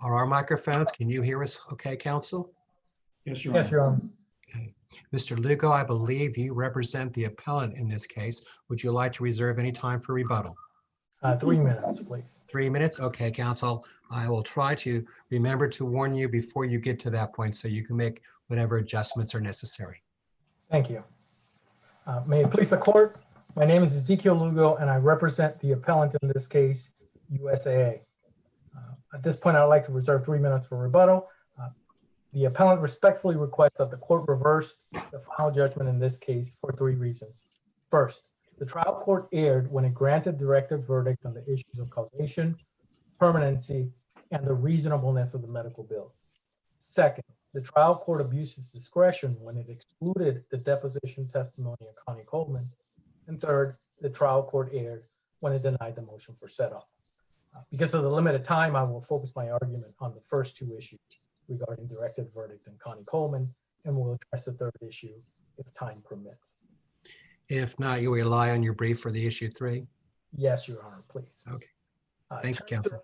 Are our microphones? Can you hear us okay, counsel? Yes, Your Honor. Yes, Your Honor. Okay. Mr. Lugo, I believe you represent the appellant in this case. Would you like to reserve any time for rebuttal? 3 minutes, please. 3 minutes? Okay, counsel. I will try to remember to warn you before you get to that point so you can make whatever adjustments are necessary. Thank you. May it please the court, my name is Ezekiel Lugo and I represent the appellant in this case, USAA. At this point, I'd like to reserve 3 minutes for rebuttal. The appellant respectfully requests that the court reverse the final judgment in this case for 3 reasons. First, the trial court erred when it granted directed verdict on the issues of causation, permanency, and the reasonableness of the medical bills. Second, the trial court abused its discretion when it excluded the deposition testimony of Connie Coleman. And third, the trial court erred when it denied the motion for set-off. Because of the limited time, I will focus my argument on the first 2 issues regarding directed verdict and Connie Coleman, and we'll address the third issue if time permits. If not, you rely on your brief for the issue 3? Yes, Your Honor, please. Okay. Thank you, counsel.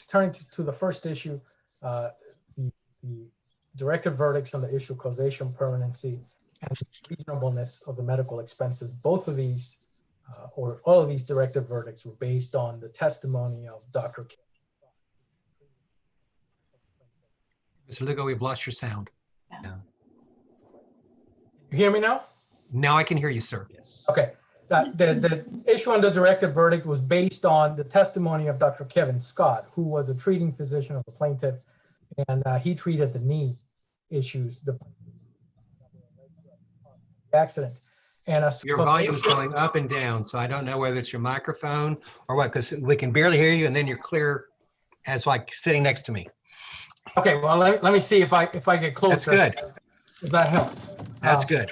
Turning to the first issue, the directed verdicts on the issue of causation, permanency, and reasonableness of the medical expenses. Both of these, or all of these directed verdicts were based on the testimony of Dr. Kim. Mr. Lugo, we've lost your sound. Yeah. You hear me now? Now I can hear you, sir. Yes. Okay. The issue on the directed verdict was based on the testimony of Dr. Kevin Scott, who was a treating physician of the plaintiff, and he treated the knee issues, the accident. And Your volume is going up and down, so I don't know whether it's your microphone or what, because we can barely hear you, and then you're clear as like sitting next to me. Okay, well, let me see if I get closer. That's good. If that helps. That's good.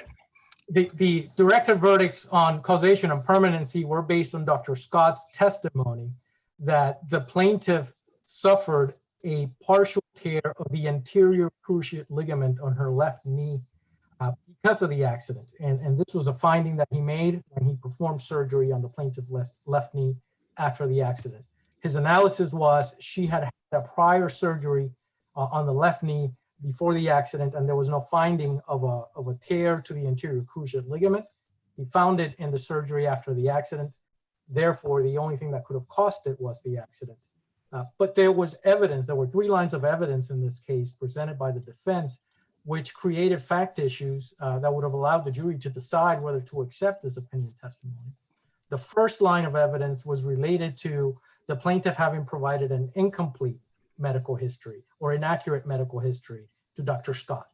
The directed verdicts on causation and permanency were based on Dr. Scott's testimony that the plaintiff suffered a partial tear of the anterior cruciate ligament on her left knee because of the accident. And this was a finding that he made when he performed surgery on the plaintiff's left knee after the accident. His analysis was she had had a prior surgery on the left knee before the accident, and there was no finding of a tear to the anterior cruciate ligament. He found it in the surgery after the accident. Therefore, the only thing that could have caused it was the accident. But there was evidence, there were 3 lines of evidence in this case presented by the defense, which created fact issues that would have allowed the jury to decide whether to accept this opinion testimony. The first line of evidence was related to the plaintiff having provided an incomplete medical history or inaccurate medical history to Dr. Scott.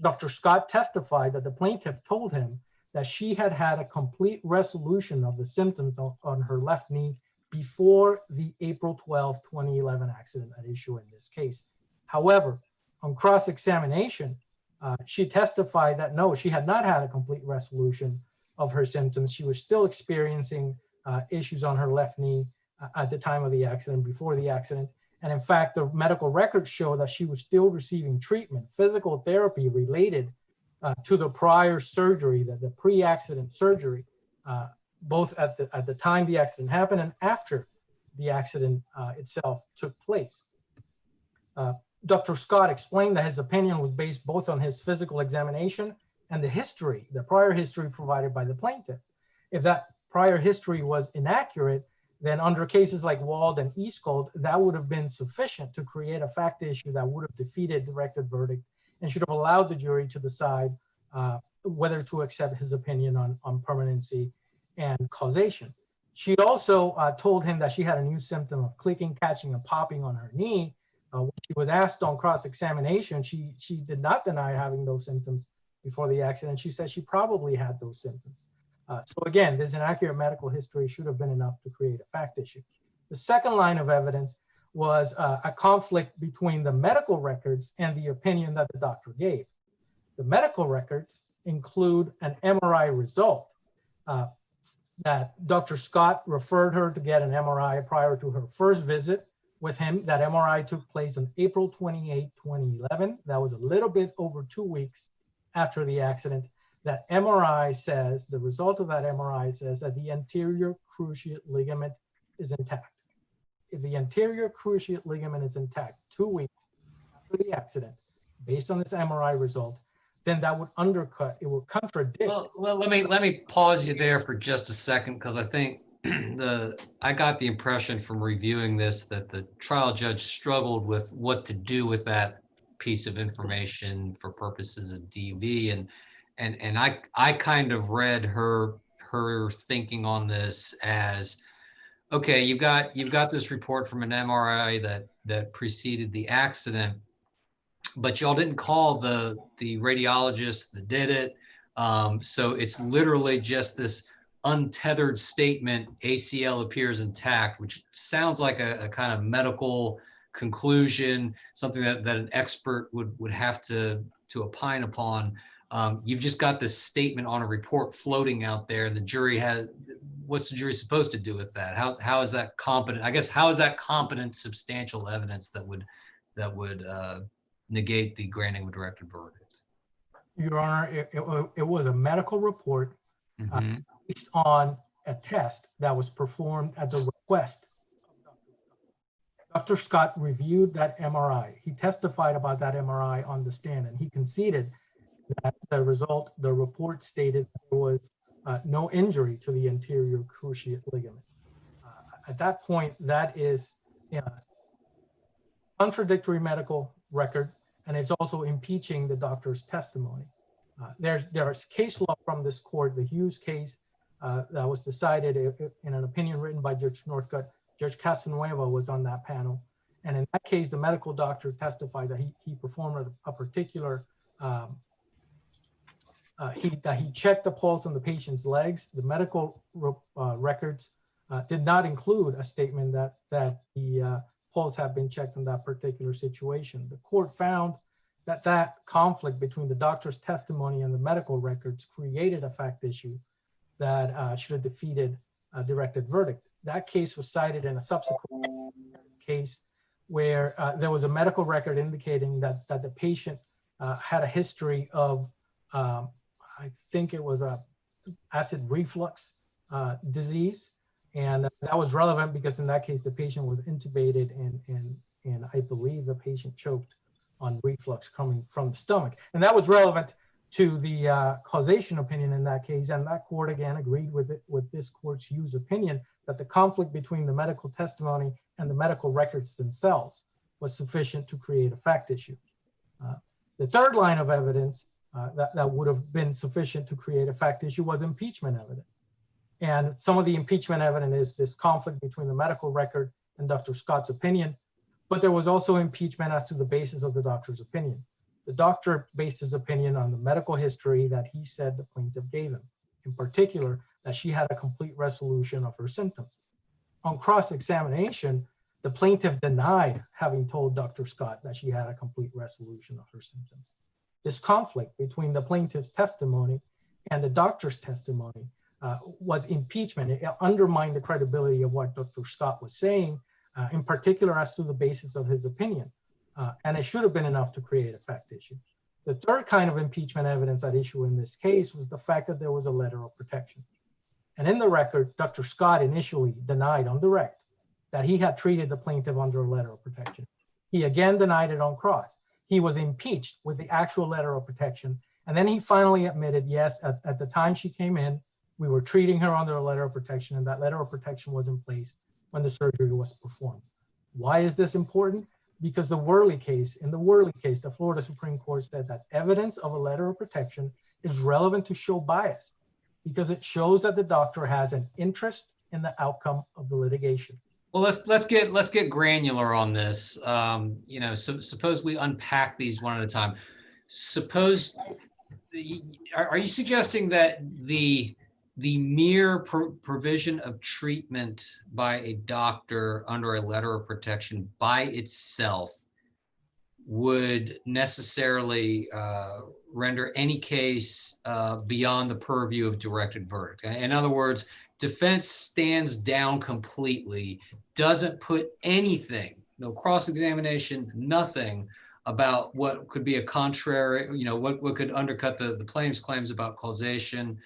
Dr. Scott testified that the plaintiff told him that she had had a complete resolution of the symptoms on her left knee before the April 12, 2011 accident at issue in this case. However, on cross-examination, she testified that no, she had not had a complete resolution of her symptoms. She was still experiencing issues on her left knee at the time of the accident, before the accident. And in fact, the medical records show that she was still receiving treatment, physical therapy related to the prior surgery, the pre-accident surgery, both at the time the accident happened and after the accident itself took place. Dr. Scott explained that his opinion was based both on his physical examination and the history, the prior history provided by the plaintiff. If that prior history was inaccurate, then under cases like Wald and Eastcold, that would have been sufficient to create a fact issue that would have defeated directed verdict and should have allowed the jury to decide whether to accept his opinion on permanency and causation. She also told him that she had a new symptom of clicking, catching, and popping on her knee. When she was asked on cross-examination, she did not deny having those symptoms before the accident. She said she probably had those symptoms. So again, this inaccurate medical history should have been enough to create a fact issue. The second line of evidence was a conflict between the medical records and the opinion that the doctor gave. The medical records include an MRI result that Dr. Scott referred her to get an MRI prior to her first visit with him. That MRI took place on April 28, 2011. That was a little bit over 2 weeks after the accident. That MRI says, the result of that MRI says that the anterior cruciate ligament is intact. if the anterior cruciate ligament is intact 2 weeks after the accident, based on this MRI result, then that would undercut, it would contradict. Well, let me pause you there for just a second, because I think I got the impression from reviewing this that the trial judge struggled with what to do with that piece of information for purposes of DV, and I kind of read her thinking on this as, okay, you've got this report from an MRI that preceded the accident, but y'all didn't call the radiologist that did it. So it's literally just this untethered statement, ACL appears intact, which sounds like a kind of medical conclusion, something that an expert would have to opine upon. You've just got this statement on a report floating out there, and the jury what's the jury supposed to do with that? How is that competent? I guess, how is that competent substantial evidence that would negate the granting of a directed verdict? Your Honor, it was a medical report based on a test that was performed at the request of Dr. Scott. Reviewed that MRI. He testified about that MRI on the stand, and he conceded that the report stated there was no injury to the anterior cruciate ligament. At that point, that is contradictory medical record, and it's also impeaching the doctor's testimony. There's case law from this court, the Hughes case that was decided in an opinion written by Judge Northcutt. Judge Casanueva was on that panel. And in that case, the medical doctor testified that he performed a particular, that he checked the pulse on the patient's legs. The medical records did not include a statement that the pulse had been checked in that particular situation. The court found that conflict between the doctor's testimony and the medical records created a fact issue that should have defeated a directed verdict. That case was cited in a subsequent case where there was a medical record indicating that the patient had a history of, I think it was a acid reflux disease. And that was relevant because in that case, the patient was intubated and I believe the patient choked on reflux coming from the stomach. And that was relevant to the causation opinion in that case. And that court again agreed with this court's Hughes opinion that the conflict between the medical testimony and the medical records themselves was sufficient to create a fact issue. The third line of evidence that would have been sufficient to create a fact issue was impeachment evidence. And some of the impeachment evidence is this conflict between the medical record and Dr. Scott's opinion, but there was also impeachment as to the basis of the doctor's opinion. The doctor based his opinion on the medical history that he said the plaintiff gave him, in particular, that she had a complete resolution of her symptoms. On cross-examination, the plaintiff denied having told Dr. Scott that she had a complete resolution of her symptoms. This conflict between the plaintiff's testimony and the doctor's testimony was impeachment. It undermined the credibility of what Dr. Scott was saying, in particular as to the basis of his opinion. And it should have been enough to create a fact issue. The third kind of impeachment evidence at issue in this case was the fact that there was a letter of protection. And in the record, Dr. Scott initially denied on direct that he had treated the plaintiff under a letter of protection. He again denied it on cross. He was impeached with the actual letter of protection. And then he finally admitted, yes, at the time she came in, we were treating her under a letter of protection, and that letter of protection was in place when the surgery was performed. Why is this important? Because in the Worley case, the Florida Supreme Court said that evidence of a letter of protection is relevant to show bias because it shows that the doctor has an interest in the outcome of the litigation. Well, let's get granular on this. So suppose we unpack these one at a time. Suppose, are you suggesting that the mere provision of treatment by a doctor under a letter of protection by itself would necessarily render any case beyond the purview of directed verdict? In other words, defense stands down completely, doesn't put anything, no cross-examination, nothing about what could be a contrary, what could undercut the plaintiff's claims about causation.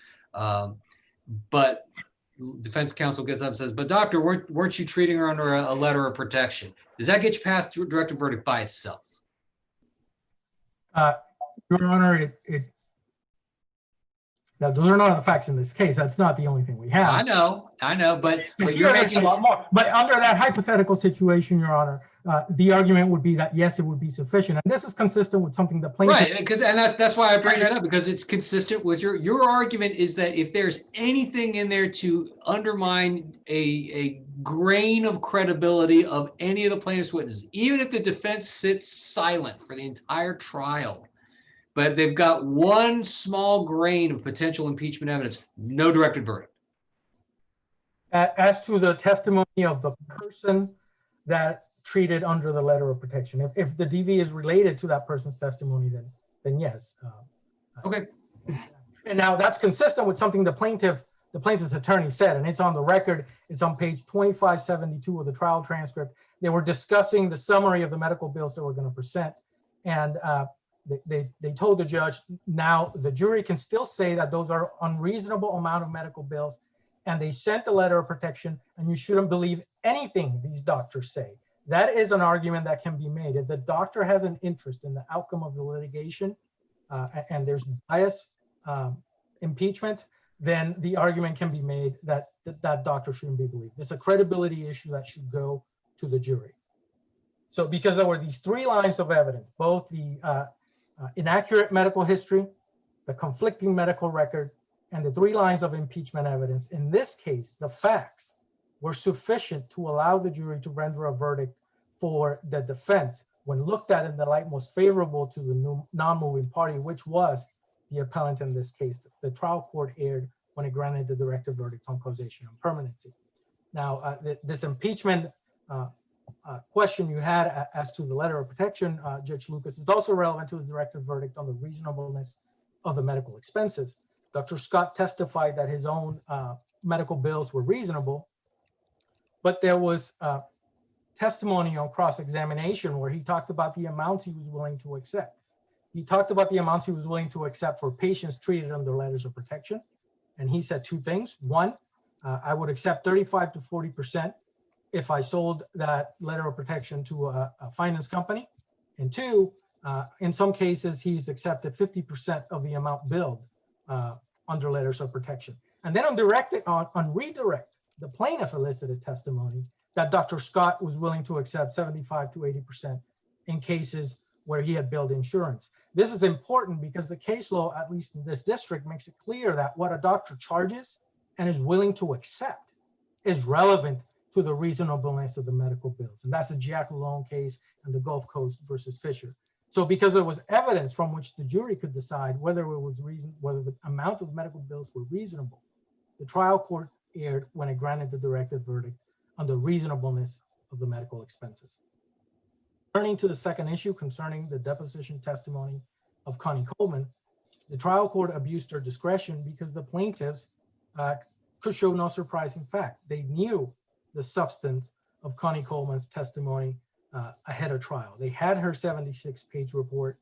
But defense counsel gets up and says, but doctor, weren't you treating her under a letter of protection? Does that get you past directed verdict by itself? Your Honor, now, those are not the facts in this case. That's not the only thing we have. I know, but Here you're there's making a lot more. But under that hypothetical situation, Your Honor, the argument would be that yes, it would be sufficient, and this is consistent with something the plaintiff. right, because that's why I bring that up, because it's consistent with your argument is that if there's anything in there to undermine a grain of credibility of any of the plaintiff's witnesses, even if the defense sits silent for the entire trial, but they've got one small grain of potential impeachment evidence, no directed verdict. As to the testimony of the person that treated under the letter of protection, if the DV is related to that person's testimony, then yes. Okay. And now that's consistent with something the plaintiff's attorney said, and it's on the record. It's on page 2572 of the trial transcript. They were discussing the summary of the medical bills that we're going to present, and they told the judge, now the jury can still say that those are unreasonable amount of medical bills, and they sent the letter of protection, and you shouldn't believe anything these doctors say. That is an argument that can be made. If the doctor has an interest in the outcome of the litigation, and there's bias impeachment, then the argument can be made that that doctor shouldn't be believed. It's a credibility issue that should go to the jury. So because there were these three lines of evidence, both the inaccurate medical history, the conflicting medical record, and the three lines of impeachment evidence, in this case, the facts were sufficient to allow the jury to render a verdict for the defense when looked at in the light most favorable to the non-moving party, which was the appellant in this case. The trial court erred when it granted the directed verdict on causation and permanency. Now, this impeachment question you had as to the letter of protection, Judge Lucas, is also relevant to the directed verdict on the reasonableness of the medical expenses. Dr. Scott testified that his own medical bills were reasonable, but there was testimony on cross-examination where he talked about the amounts he was willing to accept. He talked about the amounts he was willing to accept for patients treated under letters of protection. And he said two things. One, I would accept 35 to 40% if I sold that letter of protection to a finance company. And two, in some cases, he's accepted 50% of the amount billed under letters of protection. And then on redirect, the plaintiff elicited testimony that Dr. Scott was willing to accept 75 to 80% in cases where he had billed insurance. This is important because the case law, at least in this district, makes it clear that what a doctor charges and is willing to accept is relevant to the reasonableness of the medical bills. And that's the Jack Malone case and the Gulf Coast versus Fisher. So because there was evidence from which the jury could decide whether the amount of medical bills were reasonable, the trial court erred when it granted the directed verdict on the reasonableness of the medical expenses. Turning to the second issue concerning the deposition testimony of Connie Coleman, the trial court abused their discretion because the plaintiffs could show no surprising fact. They knew the substance of Connie Coleman's testimony ahead of trial. They had her 76-page report.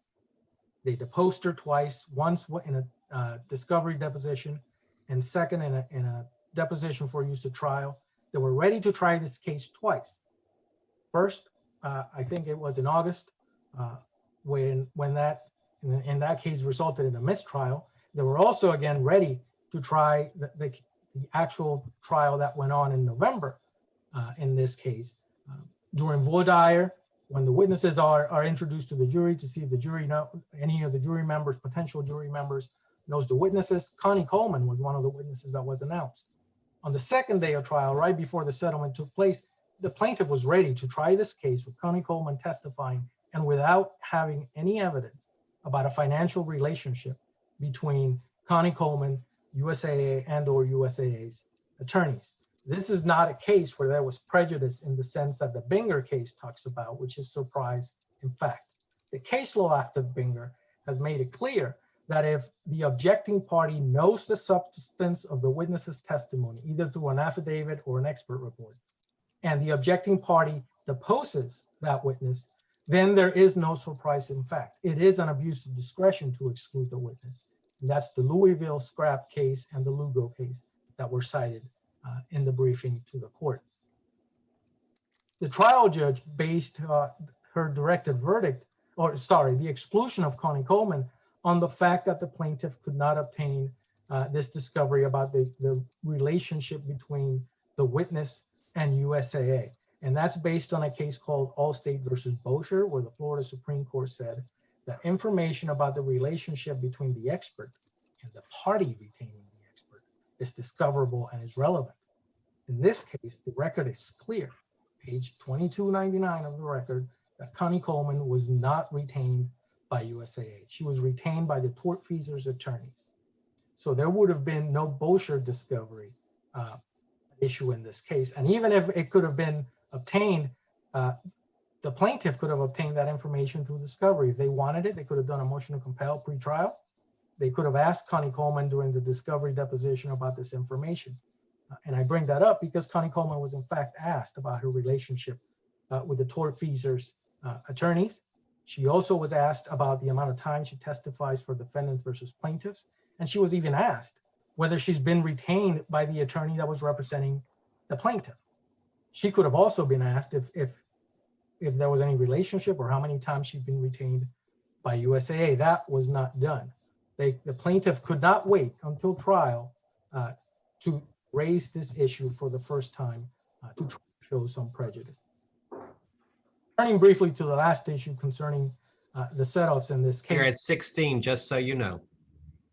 They deposed her twice, once in a discovery deposition, and second in a deposition for use at trial. They were ready to try this case twice. First, I think it was in August, when that in that case resulted in a mistrial. They were also again ready to try the actual trial that went on in November in this case. During voir dire, when the witnesses are introduced to the jury to see if the jury any of the jury members, potential jury members, knows the witnesses, Connie Coleman was one of the witnesses that was announced. On the second day of trial, right before the settlement took place, the plaintiff was ready to try this case with Connie Coleman testifying and without having any evidence about a financial relationship between Connie Coleman, USAA, and or USAA's attorneys. This is not a case where there was prejudice in the sense that the Binger case talks about, which is surprise in fact. The case law after Binger has made it clear that if the objecting party knows the substance of the witness's testimony, either through an affidavit or an expert report, and the objecting party deposes that witness, then there is no surprise in fact. It is an abuse of discretion to exclude the witness. And that's the Louisville scrap case and the Lugo case that were cited in the briefing to the court. The trial judge based her directed verdict, the exclusion of Connie Coleman on the fact that the plaintiff could not obtain this discovery about the relationship between the witness and USAA. And that's based on a case called Allstate versus Bosher, where the Florida Supreme Court said that information about the relationship between the expert and the party retaining the expert is discoverable and is relevant. In this case, the record is clear, page 2299 of the record, that Connie Coleman was not retained by USAA. She was retained by the tortfeasor's attorneys. So there would have been no Bosher discovery issue in this case. And even if it could have been obtained, the plaintiff could have obtained that information through discovery. If they wanted it, they could have done a motion to compel pre-trial. They could have asked Connie Coleman during the discovery deposition about this information. And I bring that up because Connie Coleman was in fact asked about her relationship with the tortfeasor's attorneys. She also was asked about the amount of time she testifies for defendants versus plaintiffs. And she was even asked whether she's been retained by the attorney that was representing the plaintiff. She could have also been asked if there was any relationship or how many times she'd been retained by USAA. That was not done. The plaintiff could not wait until trial to raise this issue for the first time to show some prejudice. Turning briefly to the last issue concerning the setups in this case. You're at 16, just so you know.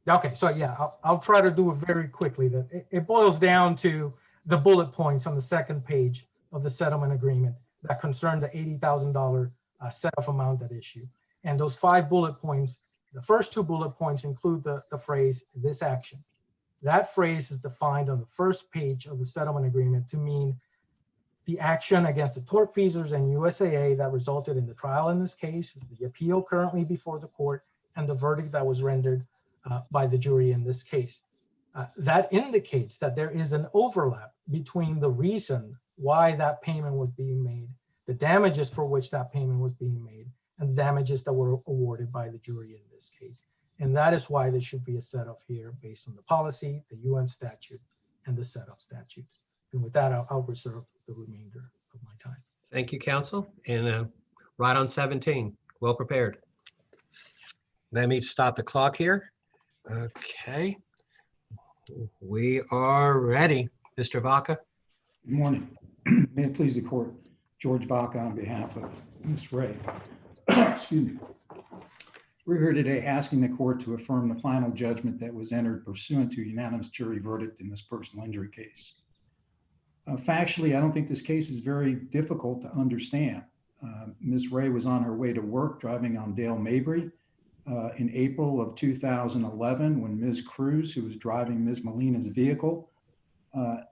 Okay, so yeah, I'll try to do it very quickly. It boils down to the bullet points on the second page of the settlement agreement that concern the $80,000 setup amount at issue. And those 5 bullet points, the first 2 bullet points include the phrase, this action. That phrase is defined on the first page of the settlement agreement to mean the action against the tortfeasors and USAA that resulted in the trial in this case, the appeal currently before the court, and the verdict that was rendered by the jury in this case. That indicates that there is an overlap between the reason why that payment was being made, the damages for which that payment was being made, and the damages that were awarded by the jury in this case. And that is why there should be a setup here based on the policy, the UN statute, and the setup statutes. And with that, I'll reserve the remainder of my time. Thank you, counsel. And right on 17, well prepared. Let me stop the clock here. Okay. We are ready. Mr. Vaca. Good morning. May it please the court. George Vaca on behalf of Ms. Ray. Excuse me. We're here today asking the court to affirm the final judgment that was entered pursuant to unanimous jury verdict in this personal injury case. Factually, I don't think this case is very difficult to understand. Ms. Ray was on her way to work driving on Dale Mabry in April of 2011 when Ms. Cruz, who was driving Ms. Molina's vehicle,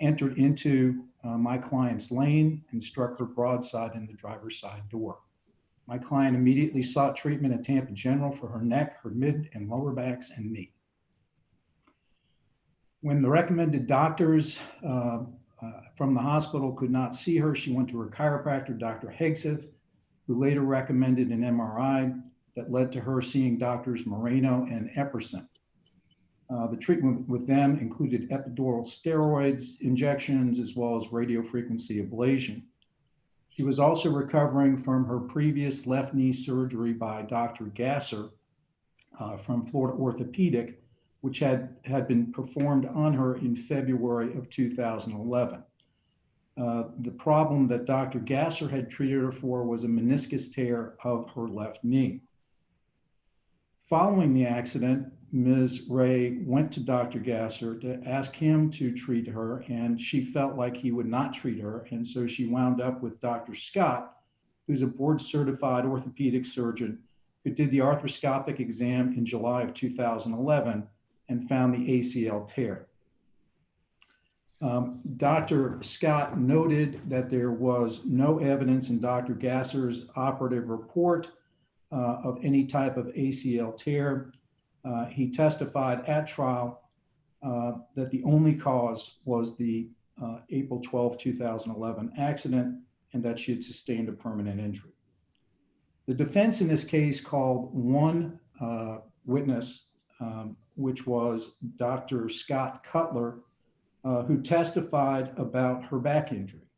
entered into my client's lane and struck her broadside in the driver's side door. My client immediately sought treatment at Tampa General for her neck, her mid and lower backs, and knee. When the recommended doctors from the hospital could not see her, she went to her chiropractor, Dr. Hegseth, who later recommended an MRI that led to her seeing doctors Moreno and Epperson. The treatment with them included epidural steroids injections as well as radiofrequency ablation. She was also recovering from her previous left knee surgery by Dr. Gasser from Florida Orthopedic, which had been performed on her in February of 2011. The problem that Dr. Gasser had treated her for was a meniscus tear of her left knee. Following the accident, Ms. Ray went to Dr. Gasser to ask him to treat her, and she felt like he would not treat her. And so she wound up with Dr. Scott, who's a board-certified orthopedic surgeon who did the arthroscopic exam in July of 2011 and found the ACL tear. Dr. Scott noted that there was no evidence in Dr. Gasser's operative report of any type of ACL tear. He testified at trial that the only cause was the April 12, 2011 accident and that she had sustained a permanent injury. The defense in this case called one witness, which was Dr. Scott Cutler, who testified about her back injury.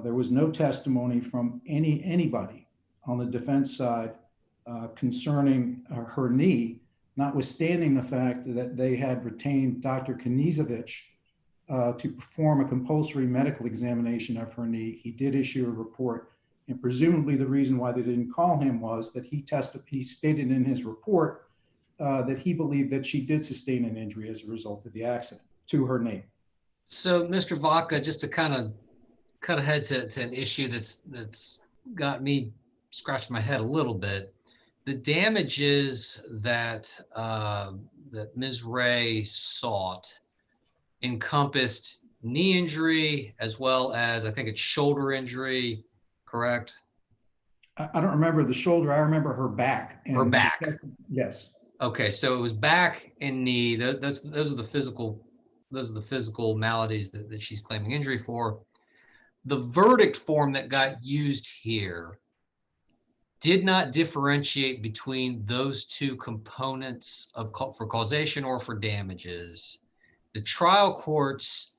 There was no testimony from anybody on the defense side concerning her knee, notwithstanding the fact that they had retained Dr. Knizovich to perform a compulsory medical examination of her knee. He did issue a report, and presumably the reason why they didn't call him was that he stated in his report that he believed that she did sustain an injury as a result of the accident to her knee. So, Mr. Vaca, just to kind of cut ahead to an issue that's got me scratching my head a little bit. The damages that that Ms. Ray sought encompassed knee injury as well as, I think it's shoulder injury, correct? I don't remember the shoulder. I remember her back. Her back. Yes. Okay, so it was back and knee. Those are the physical maladies that she's claiming injury for. The verdict form that got used here did not differentiate between those two components for causation or for damages. The trial court's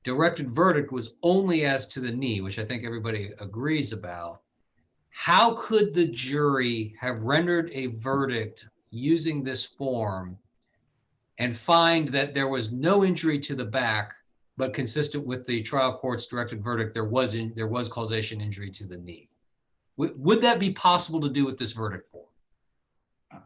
directed verdict was only as to the knee, which I think everybody agrees about. How could the jury have rendered a verdict using this form and find that there was no injury to the back, but consistent with the trial court's directed verdict, there was causation injury to the knee? Would that be possible to do with this verdict form?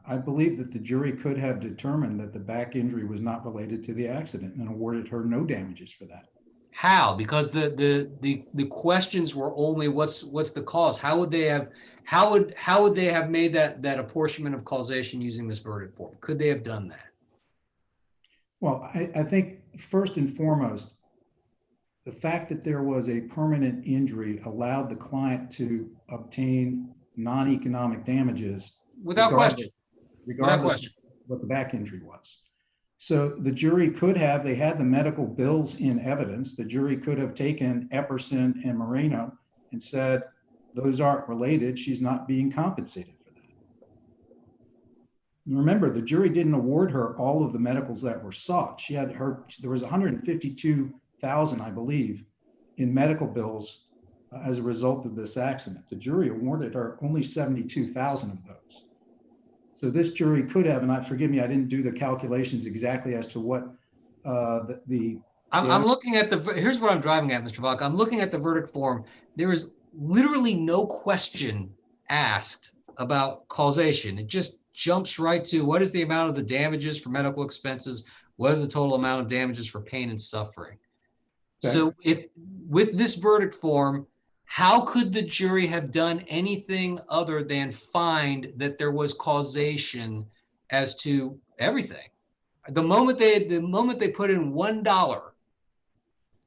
I believe that the jury could have determined that the back injury was not related to the accident and awarded her no damages for that. How? Because the questions were only what's the cause? How would they have made that apportionment of causation using this verdict form? Could they have done that? Well, I think first and foremost, the fact that there was a permanent injury allowed the client to obtain non-economic damages Without question. Regardless of what the back injury was. So the jury could have, they had the medical bills in evidence. The jury could have taken Epperson and Moreno and said, those aren't related. She's not being compensated for that. Remember, the jury didn't award her all of the medicals that were sought. There was 152,000, I believe, in medical bills as a result of this accident. The jury awarded her only 72,000 of those. So this jury could have, and forgive me, I didn't do the calculations exactly as to what I'm looking at here's what I'm driving at, Mr. Vaca. I'm looking at the verdict form. There is literally no question asked about causation. It just jumps right to what is the amount of the damages for medical expenses? What is the total amount of damages for pain and suffering? Okay. So if with this verdict form, how could the jury have done anything other than find that there was causation as to everything? The moment they put in $1,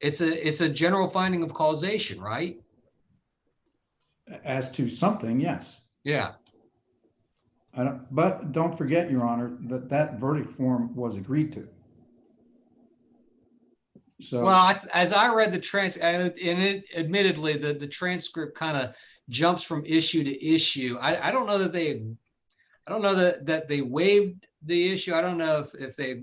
it's a general finding of causation, right? As to something, yes. Yeah. But don't forget, Your Honor, that verdict form was agreed to. So, well, as I read the transcript, and admittedly, the transcript kind of jumps from issue to issue. I don't know that they waived the issue. I don't know if they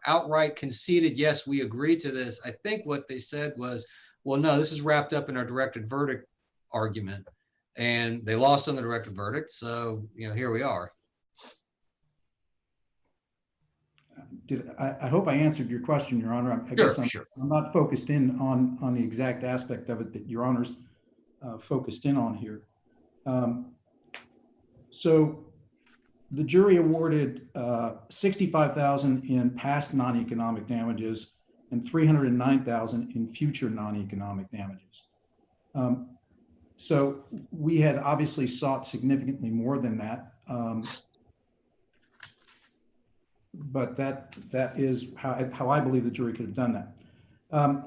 outright conceded, yes, we agree to this. I think what they said was, well, no, this is wrapped up in our directed verdict argument, and they lost on the directed verdict. So, here we are. I hope I answered your question, Your Honor. I guess I'm not focused in on the exact aspect of it that Your Honor's focused in on here. So the jury awarded $65,000 in past non-economic damages and $309,000 in future non-economic damages. So we had obviously sought significantly more than that. But that is how I believe the jury could have done that.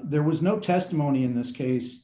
There was no testimony in this case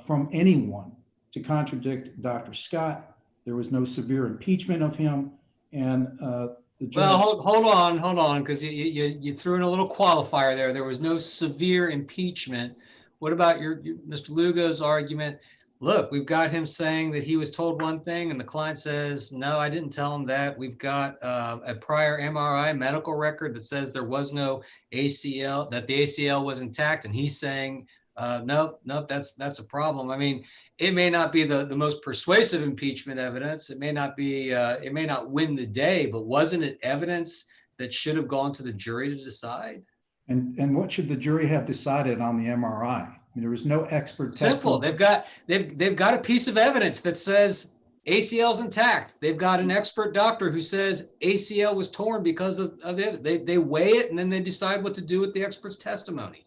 from anyone to contradict Dr. Scott. There was no severe impeachment of him, and the judge. Well, hold on, because you threw in a little qualifier there. There was no severe impeachment. What about your Mr. Lugo's argument? look, we've got him saying that he was told one thing and the client says, no, I didn't tell him that. We've got a prior MRI medical record that says there was no ACL, that the ACL was intact. And he's saying, no, that's a problem. I mean, it may not be the most persuasive impeachment evidence. It may not be, it may not win the day, but wasn't it evidence that should have gone to the jury to decide? And what should the jury have decided on the MRI? I mean, there was no expert Simple. testimony. They've got a piece of evidence that says ACL's intact. They've got an expert doctor who says ACL was torn because of it. They weigh it and then they decide what to do with the expert's testimony.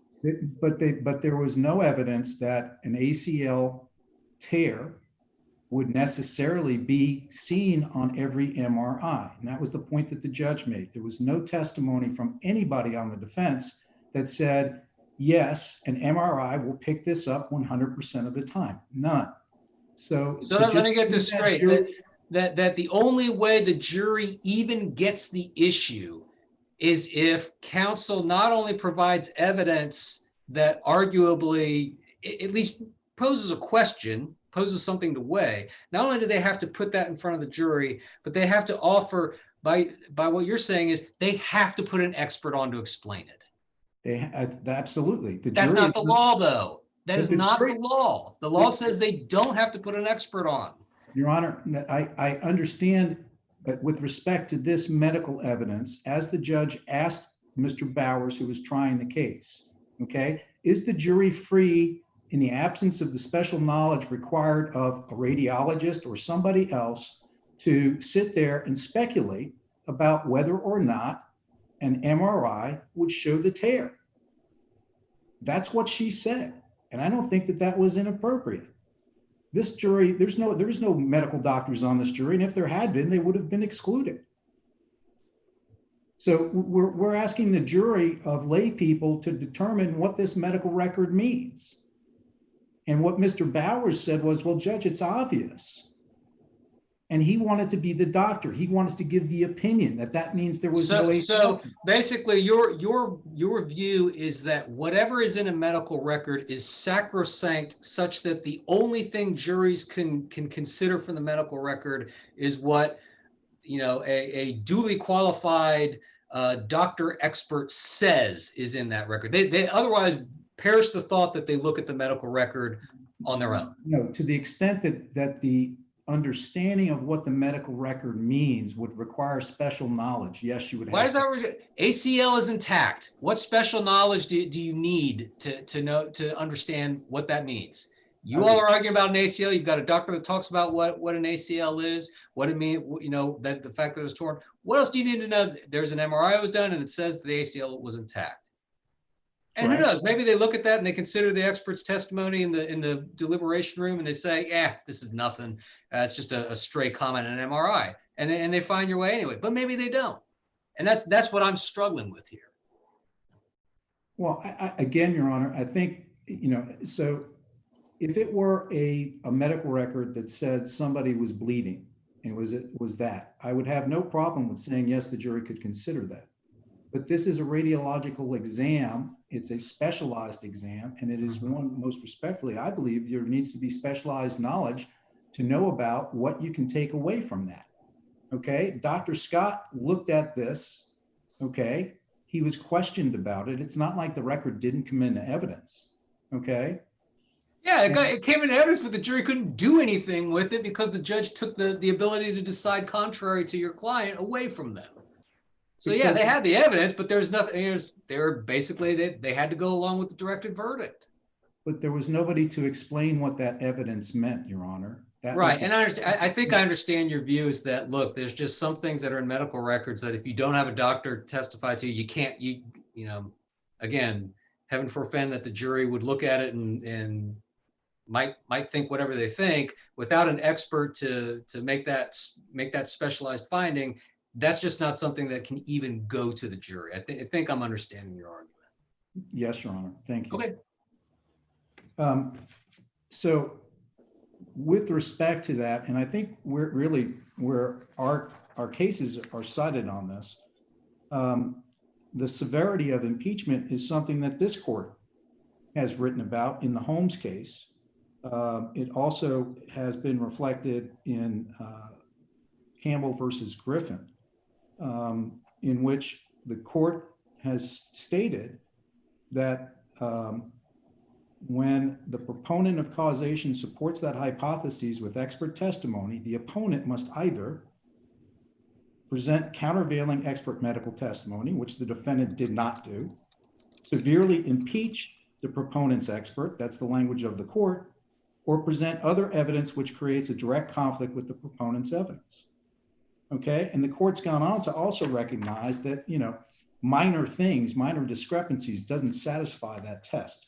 But there was no evidence that an ACL tear would necessarily be seen on every MRI. And that was the point that the judge made. There was no testimony from anybody on the defense that said, yes, an MRI will pick this up 100% of the time. None. So let me get this straight, that the only way the jury even gets the issue is if counsel not only provides evidence that arguably at least poses a question, poses something to weigh. Not only do they have to put that in front of the jury, but they have to offer, by what you're saying is they have to put an expert on to explain it. Absolutely. That's not the law, though. That is not the law. The law says they don't have to put an expert on. Your Honor, I understand, but with respect to this medical evidence, as the judge asked Mr. Bowers, who was trying the case, okay, is the jury free in the absence of the special knowledge required of a radiologist or somebody else to sit there and speculate about whether or not an MRI would show the tear? That's what she said. And I don't think that that was inappropriate. This jury, there was no medical doctors on this jury. And if there had been, they would have been excluded. So we're asking the jury of lay people to determine what this medical record means. And what Mr. Bowers said was, well, Judge, it's obvious. And he wanted to be the doctor. He wanted to give the opinion that means there was no. So basically, your view is that whatever is in a medical record is sacrosanct, such that the only thing juries can consider from the medical record is what, you know, a duly qualified doctor expert says is in that record. They otherwise perish the thought that they look at the medical record on their own. No, to the extent that the understanding of what the medical record means would require special knowledge. Yes, you would have. Why does that? ACL is intact. What special knowledge do you need to know, to understand what that means? You all are arguing about an ACL. You've got a doctor that talks about what an ACL is, what it means, you know, that the fact that it was torn. What else do you need to know? There's an MRI that was done and it says the ACL was intact. And who knows? Maybe they look at that and they consider the expert's testimony in the deliberation room and they say, yeah, this is nothing. It's just a stray comment on an MRI. And they find your way anyway. But maybe they don't. And that's what I'm struggling with here. Well, again, Your Honor, I think, you know, so if it were a medical record that said somebody was bleeding, and it was that, I would have no problem with saying, yes, the jury could consider that. But this is a radiological exam. It's a specialized exam, and it is one, most respectfully, I believe there needs to be specialized knowledge to know about what you can take away from that. Okay, Dr. Scott looked at this, okay? He was questioned about it. It's not like the record didn't come into evidence, okay? Yeah, it came into evidence, but the jury couldn't do anything with it because the judge took the ability to decide contrary to your client away from them. So yeah, they had the evidence, but there's nothing. They were basically they had to go along with the directed verdict. But there was nobody to explain what that evidence meant, Your Honor. Right, and I think I understand your view is that, look, there's just some things that are in medical records that if you don't have a doctor testify to, you can't. You know, again, heaven forfend that the jury would look at it and might think whatever they think without an expert to make that specialized finding. That's just not something that can even go to the jury. I think I'm understanding your argument. Yes, Your Honor. Thank you. Okay. So with respect to that, and I think where our cases are cited on this, the severity of impeachment is something that this court has written about in the Holmes case. It also has been reflected in Campbell versus Griffin, in which the court has stated that when the proponent of causation supports that hypothesis with expert testimony, the opponent must either present countervailing expert medical testimony, which the defendant did not do, severely impeach the proponent's expert, that's the language of the court, or present other evidence which creates a direct conflict with the proponent's evidence. Okay, and the court's gone on to also recognize that, you know, minor things, minor discrepancies doesn't satisfy that test.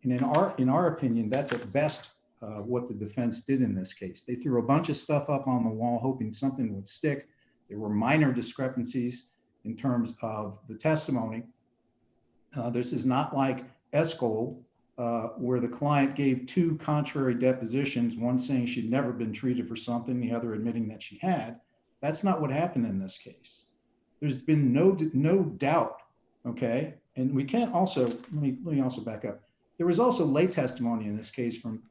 And in our opinion, that's at best what the defense did in this case. They threw a bunch of stuff up on the wall hoping something would stick. There were minor discrepancies in terms of the testimony. This is not like Escol, where the client gave two contrary depositions, one saying she'd never been treated for something, the other admitting that she had. That's not what happened in this case. There's been no doubt, okay? And we can't also, let me also back up. There was also lay testimony in this case from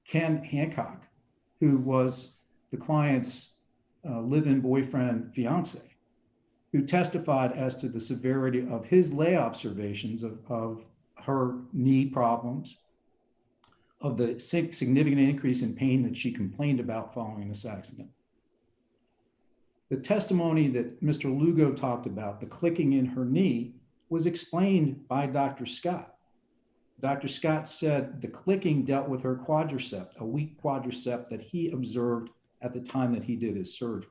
Ken Hancock, who was the client's live-in boyfriend fiance, who testified as to the severity of his lay observations of her knee problems, of the significant increase in pain that she complained about following this accident. The testimony that Mr. Lugo talked about, the clicking in her knee, was explained by Dr. Scott. Dr. Scott said the clicking dealt with her quadricep, a weak quadricep that he observed at the time that he did his surgery.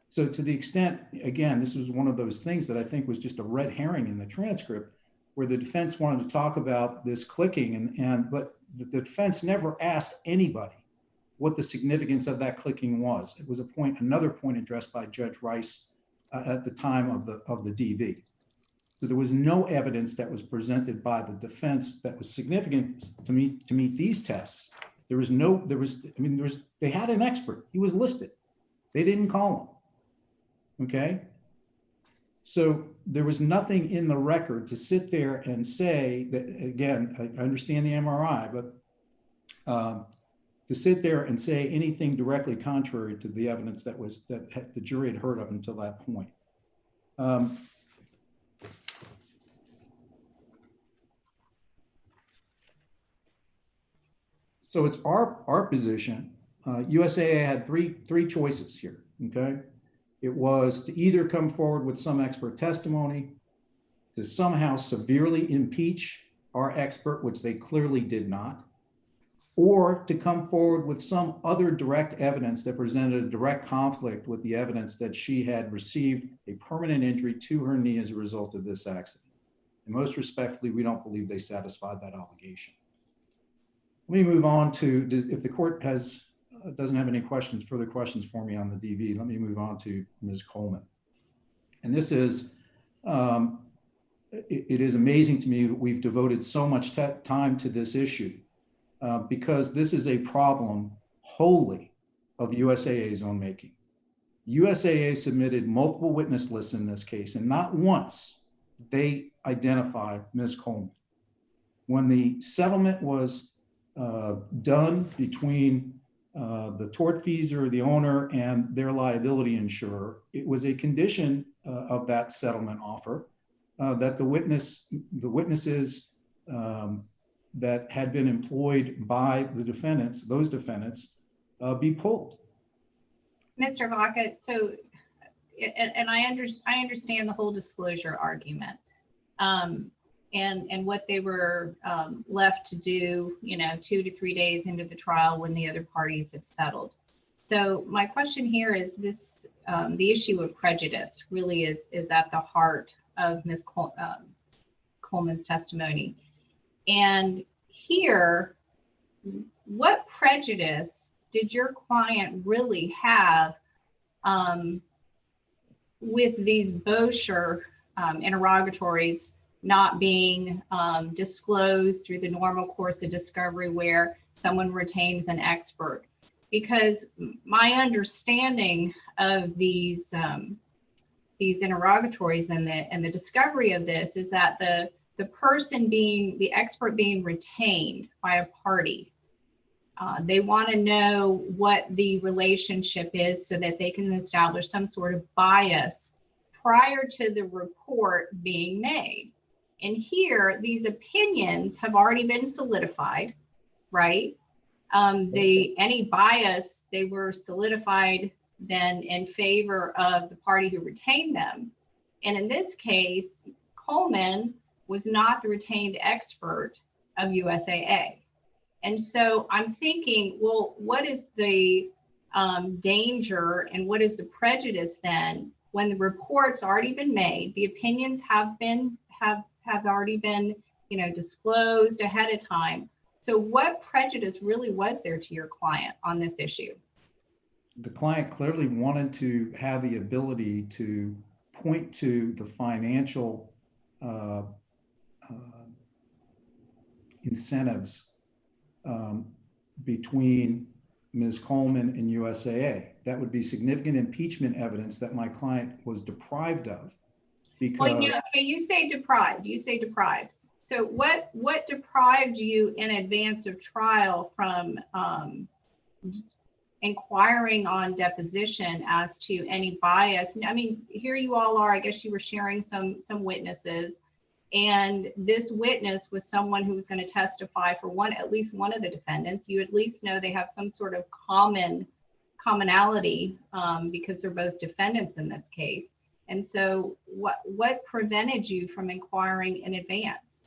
So to the extent, again, this was one of those things that I think was just a red herring in the transcript, where the defense wanted to talk about this clicking, but the defense never asked anybody what the significance of that clicking was. It was another point addressed by Judge Rice at the time of the DV. So there was no evidence that was presented by the defense that was significant to meet these tests. They had an expert. He was listed. They didn't call him. Okay. So there was nothing in the record to sit there and say that, again, I understand the MRI, but to sit there and say anything directly contrary to the evidence that the jury had heard up until that point. So it's our position. USAA had three choices here. Okay, it was to either come forward with some expert testimony, to somehow severely impeach our expert, which they clearly did not, or to come forward with some other direct evidence that presented a direct conflict with the evidence that she had received a permanent injury to her knee as a result of this accident. And most respectfully, we don't believe they satisfied that obligation. Let me move on to, if the court doesn't have any further questions for me on the DV, let me move on to Ms. Coleman. And this is, it is amazing to me that we've devoted so much time to this issue because this is a problem wholly of USAA's own making. USAA submitted multiple witness lists in this case, and not once they identify Ms. Coleman. When the settlement was done between the tortfeasor, the owner, and their liability insurer, it was a condition of that settlement offer that the witnesses that had been employed by the defendants, those defendants, be pulled. Mr. Vaca, so, and I understand the whole disclosure argument. And what they were left to do, 2 to 3 days into the trial when the other parties have settled. So my question here is this, the issue of prejudice really is at the heart of Ms. Coleman's testimony. And here, what prejudice did your client really have with these Bosher interrogatories not being disclosed through the normal course of discovery where someone retains an expert? Because my understanding of these interrogatories and the discovery of this is that the person being, the expert being retained by a party, they want to know what the relationship is so that they can establish some sort of bias prior to the report being made. And here, these opinions have already been solidified, right? Any bias, they were solidified then in favor of the party who retained them. And in this case, Coleman was not the retained expert of USAA. And so I'm thinking, well, what is the danger and what is the prejudice then when the report's already been made, the opinions have already been, disclosed ahead of time. So what prejudice really was there to your client on this issue? The client clearly wanted to have the ability to point to the financial incentives between Ms. Coleman and USAA. That would be significant impeachment evidence that my client was deprived of. Because well, you say deprived. So what deprived you in advance of trial from inquiring on deposition as to any bias? I mean, here you all are, I guess you were sharing some witnesses, and this witness was someone who was going to testify for at least one of the defendants. You at least know they have some sort of commonality because they're both defendants in this case. And so what prevented you from inquiring in advance?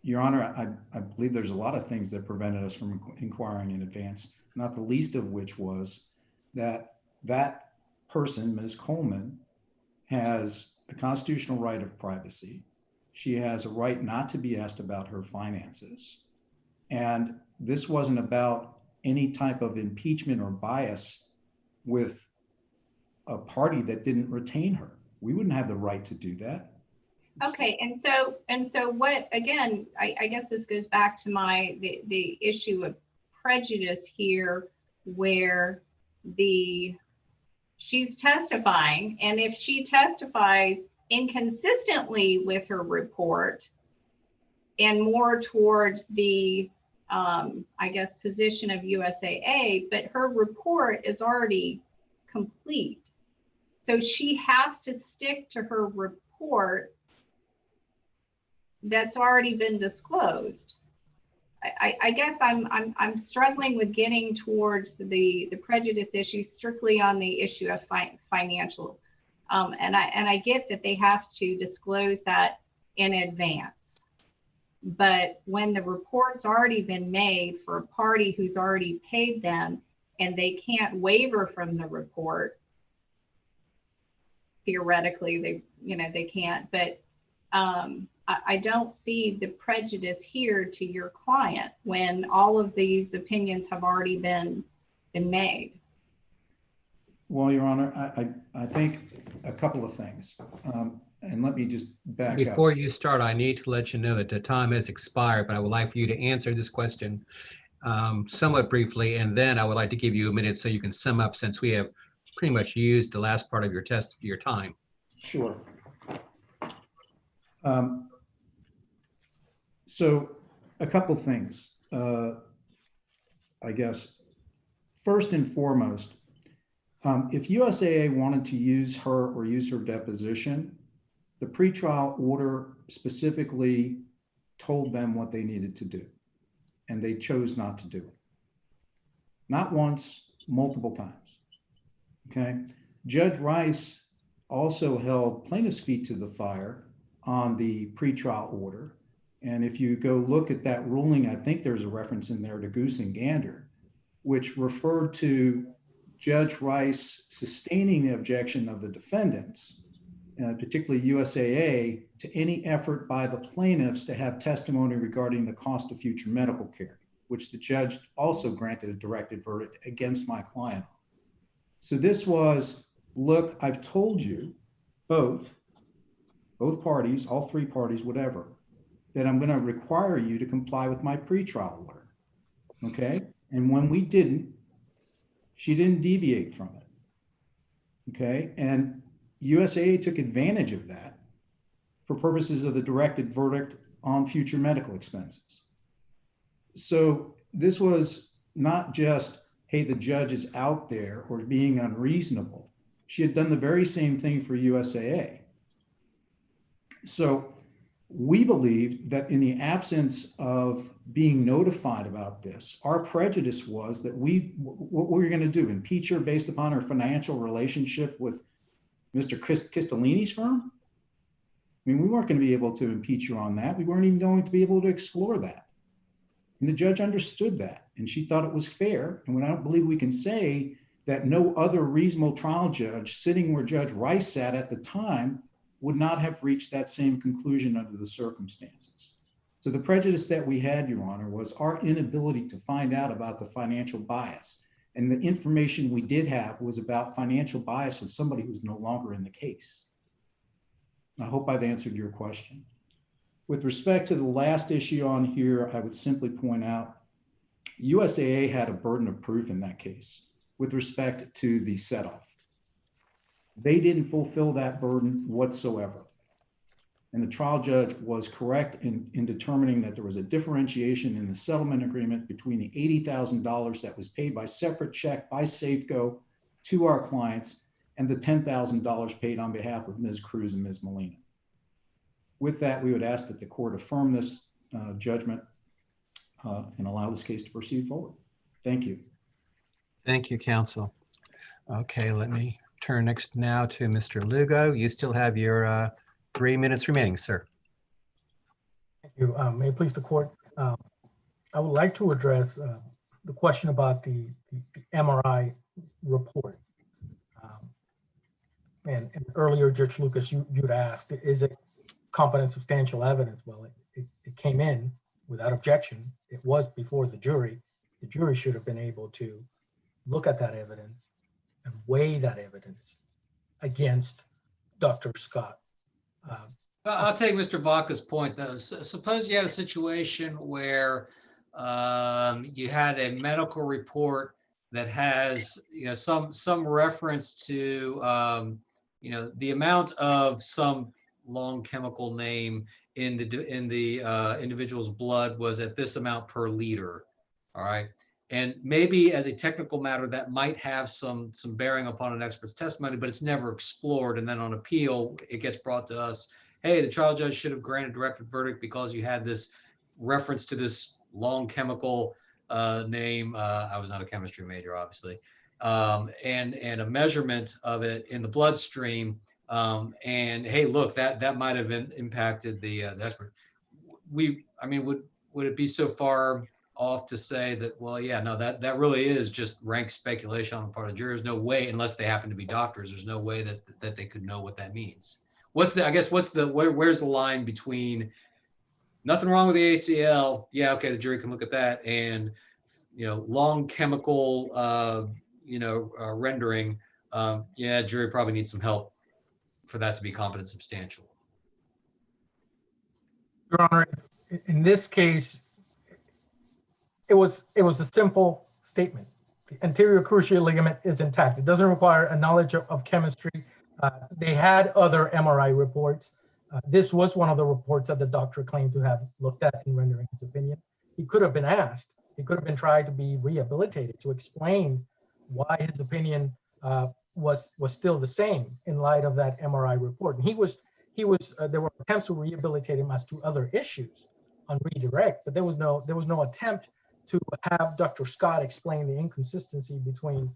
Your Honor, I believe there's a lot of things that prevented us from inquiring in advance, not the least of which was that person, Ms. Coleman, has a constitutional right of privacy. She has a right not to be asked about her finances. And this wasn't about any type of impeachment or bias with a party that didn't retain her. We wouldn't have the right to do that. Okay, and so what, again, I guess this goes back to the issue of prejudice here, where she's testifying, and if she testifies inconsistently with her report and more towards the I guess position of USAA, but her report is already complete, so she has to stick to her report that's already been disclosed. I guess I'm struggling with getting towards the prejudice issue strictly on the issue of financial, and I get that they have to disclose that in advance, but when the report's already been made for a party who's already paid them and they can't waver from the report, theoretically they can't, but I don't see the prejudice here to your client when all of these opinions have already been made. Well, Your Honor, I think a couple of things. And let me just back up. Before you start, I need to let you know that the time has expired, but I would like for you to answer this question somewhat briefly, and then I would like to give you a minute so you can sum up, since we have pretty much used the last part of your time. Sure. So a couple things, I guess. First and foremost, if USAA wanted to use her or use her deposition, the pretrial order specifically told them what they needed to do, and they chose not to do it. Not once, multiple times, okay? Judge Rice also held plaintiff's feet to the fire on the pretrial order. And if you go look at that ruling, I think there's a reference in there to Goose and Gander, which referred to Judge Rice sustaining the objection of the defendants, particularly USAA, to any effort by the plaintiffs to have testimony regarding the cost of future medical care, which the judge also granted a directed verdict against my client. So this was, look, I've told you, both parties, all three parties, whatever, that I'm going to require you to comply with my pretrial order, okay? And when we didn't, she didn't deviate from it, okay? And USAA took advantage of that for purposes of the directed verdict on future medical expenses. So this was not just, hey, the judge is out there or being unreasonable. She had done the very same thing for USAA. So we believe that in the absence of being notified about this, our prejudice was that what we were going to do, impeach her based upon her financial relationship with Mr. Castellini's firm? I mean, we weren't going to be able to impeach her on that. We weren't even going to be able to explore that. And the judge understood that, and she thought it was fair. And I don't believe we can say that no other reasonable trial judge sitting where Judge Rice sat at the time would not have reached that same conclusion under the circumstances. So the prejudice that we had, Your Honor, was our inability to find out about the financial bias. And the information we did have was about financial bias with somebody who's no longer in the case. I hope I've answered your question. With respect to the last issue on here, I would simply point out USAA had a burden of proof in that case with respect to the setoff. They didn't fulfill that burden whatsoever. And the trial judge was correct in determining that there was a differentiation in the settlement agreement between the $80,000 that was paid by separate check by Safeco to our clients and the $10,000 paid on behalf of Ms. Cruz and Ms. Molina. With that, we would ask that the court affirm this judgment and allow this case to proceed forward. Thank you. Thank you, counsel. Okay, let me turn next now to Mr. Lugo. You still have your 3 minutes remaining, sir. Thank you. May it please the court. I would like to address the question about the MRI report. And earlier, Judge Lucas, you'd asked, is it competent substantial evidence? Well, it came in without objection. It was before the jury. The jury should have been able to look at that evidence and weigh that evidence against Dr. Scott. I'll take Mr. Vaca's point though. Suppose you had a situation where you had a medical report that has, some reference to, the amount of some long chemical name in the individual's blood was at this amount per liter. All right. And maybe as a technical matter, that might have some bearing upon an expert's testimony, but it's never explored. And then on appeal, it gets brought to us, hey, the trial judge should have granted directed verdict because you had this reference to this long chemical name. I was not a chemistry major, obviously, and a measurement of it in the bloodstream. And hey, look, that might have impacted the expert. Would it be so far off to say that, well, yeah, no, that really is just rank speculation on the part of the jury. There's no way, unless they happen to be doctors, there's no way that they could know what that means. Where's the line between nothing wrong with the ACL? Yeah, okay, the jury can look at that, and long chemical, rendering. Yeah, jury probably needs some help for that to be competent substantial. Your Honor, in this case, it was a simple statement. The anterior cruciate ligament is intact. It doesn't require a knowledge of chemistry. They had other MRI reports. This was one of the reports that the doctor claimed to have looked at in rendering his opinion. He could have been asked. He could have been tried to be rehabilitated to explain why his opinion was still the same in light of that MRI report. And there were attempts to rehabilitate him as to other issues on redirect, but there was no attempt to have Dr. Scott explain the inconsistency between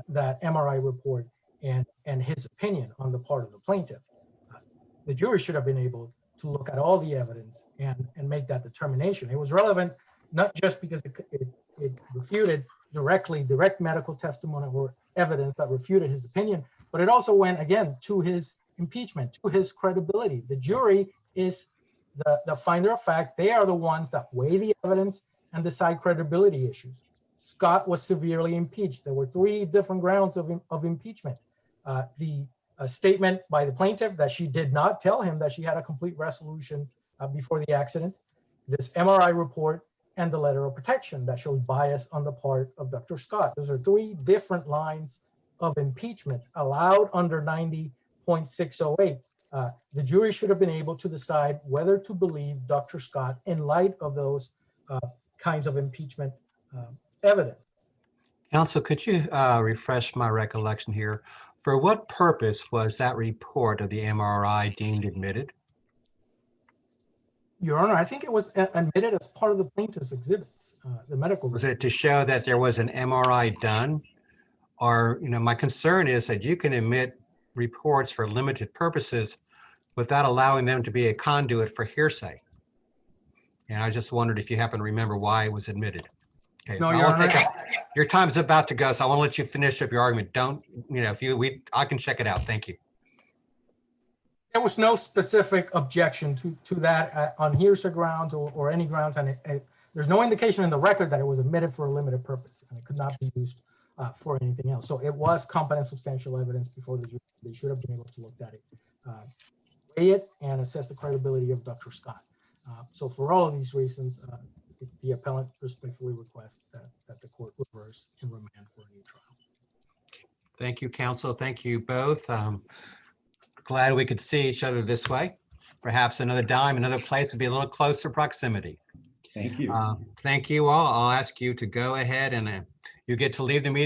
that MRI report and his opinion on the part of the plaintiff. The jury should have been able to look at all the evidence and make that determination. It was relevant not just because it refuted direct medical testimony or evidence that refuted his opinion, but it also went, again, to his impeachment, to his credibility. The jury is the finder of fact. They are the ones that weigh the evidence and decide credibility issues. Scott was severely impeached. There were 3 different grounds of impeachment. The statement by the plaintiff that she did not tell him that she had a complete resolution before the accident, this MRI report, and the letter of protection that showed bias on the part of Dr. Scott. Those are 3 different lines of impeachment allowed under 90.608. The jury should have been able to decide whether to believe Dr. Scott in light of those kinds of impeachment evidence. Counsel, could you refresh my recollection here? For what purpose was that report of the MRI deemed admitted? Your Honor, I think it was admitted as part of the plaintiff's exhibits, the medical. Was it to show that there was an MRI done? Or, my concern is that you can admit reports for limited purposes without allowing them to be a conduit for hearsay. And I just wondered if you happen to remember why it was admitted. Okay, No, I Your won't Honor. take up- your time's about to go, so I want to let you finish up your argument. Don't, I can check it out. Thank you. There was no specific objection to that on hearsay grounds or any grounds, and there's no indication in the record that it was admitted for a limited purpose, and it could not be used for anything else. So it was competent substantial evidence before the jury. They should have been able to look at it, weigh it, and assess the credibility of Dr. Scott. So for all of these reasons, the appellant respectfully requests that the court reverse and remand for a new trial. Thank you, counsel. Thank you both. Glad we could see each other this way. Perhaps another time, another place would be a little closer proximity. Thank you. Thank you all. I'll ask you to go ahead and you get to leave the meeting.